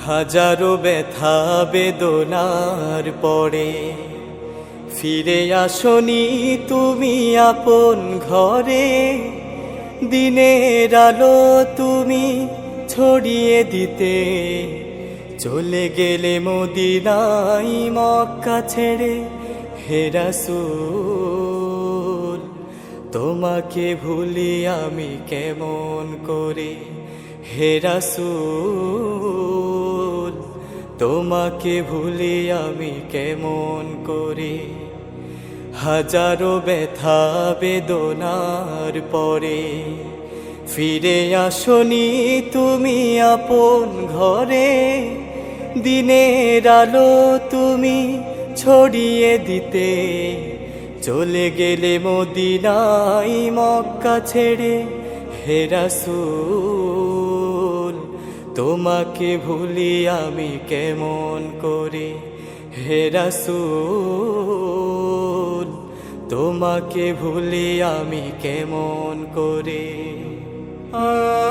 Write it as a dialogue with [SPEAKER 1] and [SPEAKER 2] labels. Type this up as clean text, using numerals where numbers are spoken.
[SPEAKER 1] হাজারো ব্যথা বেদনার পরে ফিরে আসনি তুমি আপন ঘরে। দিনের আলো তুমি ছড়িয়ে দিতে চলে গেলে মদিনায় মক্কা ছেড়ে। হে রাসূল তোমাকে ভুলি আমি কেমন করে। হে রাসূল তোমাকে ভুলি আমি কেমন করে। হাজারো ব্যথা বেদনার পরে ফিরে আসনি তুমি আপন ঘরে। দিনের আলো তুমি ছড়িয়ে দিতে চলে গেলে মদিনায় মক্কা ছেড়ে। হে রাসূল তোমাকে ভুলি আমি কেমন করে। হে রাসূল তোমাকে ভুলি আমি কেমন করে।